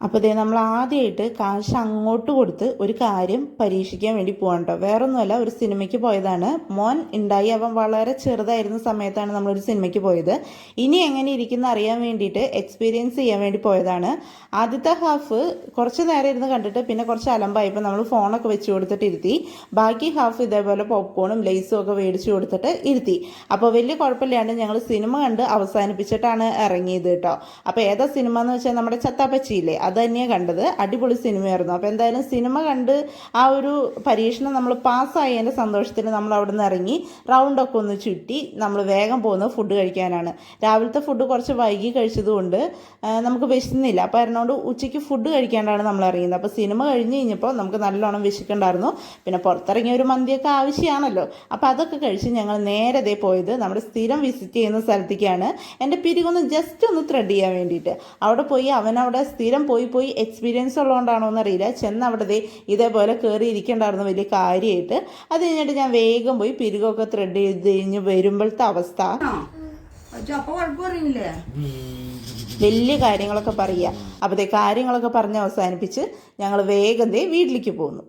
അപ്പോൾ ഇതേ നമ്മൾ ആദ്യമായിട്ട് കാശ് അങ്ങോട്ട് കൊടുത്ത് ഒരു കാര്യം പരീക്ഷിക്കാൻ വേണ്ടി പോകാൻ കേട്ടോ. വേറൊന്നുമല്ല, ഒരു സിനിമയ്ക്ക് പോയതാണ്. മോൻ ഉണ്ടായി, അവൻ വളരെ ചെറുതായിരുന്ന സമയത്താണ് നമ്മളൊരു സിനിമയ്ക്ക് പോയത്. ഇനി എങ്ങനെ ഇരിക്കുന്ന അറിയാൻ വേണ്ടിയിട്ട് എക്സ്പീരിയൻസ് ചെയ്യാൻ വേണ്ടി പോയതാണ്. ആദ്യത്തെ ഹാഫ് കുറച്ച് നേരം ഇരുന്ന് കണ്ടിട്ട് പിന്നെ കുറച്ച് അലമ്പായപ്പോൾ നമ്മൾ ഫോണൊക്കെ വെച്ച് കൊടുത്തിട്ട് ഇരുത്തി. ബാക്കി ഹാഫ് ഇതേപോലെ പോപ്കോണും ലേസും ഒക്കെ മേടിച്ച് കൊടുത്തിട്ട് ഇരുത്തി. അപ്പോൾ വലിയ കുഴപ്പമില്ലാണ്ട് ഞങ്ങൾ സിനിമ കണ്ട് അവസാനിപ്പിച്ചിട്ടാണ് ഇറങ്ങിയത് കേട്ടോ. അപ്പോൾ ഏതാ സിനിമ എന്ന് വെച്ചാൽ നമ്മുടെ ചത്താപ്പച്ചിയില്ലേ, അത് തന്നെയാണ് കണ്ടത്. അടിപൊളി സിനിമയായിരുന്നു. അപ്പോൾ എന്തായാലും സിനിമ കണ്ട് ആ ഒരു പരീക്ഷണം നമ്മൾ പാസ്സായതിൻ്റെ സന്തോഷത്തിൽ നമ്മൾ അവിടെ നിന്ന് ഇറങ്ങി റൗണ്ടൊക്കെ ഒന്ന് ചുറ്റി നമ്മൾ വേഗം പോകുന്നത് ഫുഡ് കഴിക്കാനാണ്. രാവിലത്തെ ഫുഡ് കുറച്ച് വൈകി കഴിച്ചതുകൊണ്ട് നമുക്ക് വിശന്നില്ല. അപ്പോൾ അതിനോട് ഉച്ചയ്ക്ക് ഫുഡ് കഴിക്കാണ്ടാണ് നമ്മൾ ഇറങ്ങിയത്. അപ്പോൾ സിനിമ കഴിഞ്ഞ് കഴിഞ്ഞപ്പോൾ നമുക്ക് നല്ലോണം വിശക്കുണ്ടായിരുന്നു. പിന്നെ പുറത്തിറങ്ങിയ ഒരു മന്തിയൊക്കെ ആവശ്യമാണല്ലോ. അപ്പോൾ അതൊക്കെ കഴിച്ച് ഞങ്ങൾ നേരെ പോയത് നമ്മുടെ സ്ഥിരം വിസിറ്റ് ചെയ്യുന്ന സ്ഥലത്തേക്കാണ്. എൻ്റെ പിരികൊന്ന് ജസ്റ്റ് ഒന്ന് ത്രെഡ് ചെയ്യാൻ വേണ്ടിയിട്ട് അവിടെ പോയി. അവനവിടെ സ്ഥിരം പോയി എക്സ്പീരിയൻസ് ഉള്ളതുകൊണ്ടാണോ എന്നറിയില്ല, ചെന്ന് അവിടെ ഇതേപോലെ കയറി ഇരിക്കേണ്ടായിരുന്നു വലിയ കാര്യമായിട്ട്. അത് കഴിഞ്ഞിട്ട് ഞാൻ വേഗം പോയി പിരികൊക്കെ ത്രെഡ് ചെയ്ത് കഴിഞ്ഞ് വരുമ്പോഴത്തെ അവസ്ഥ വലിയ കാര്യങ്ങളൊക്കെ പറയുക. അപ്പോൾ കാര്യങ്ങളൊക്കെ പറഞ്ഞ് അവസാനിപ്പിച്ച് ഞങ്ങൾ വേഗം വീട്ടിലേക്ക് പോന്നു.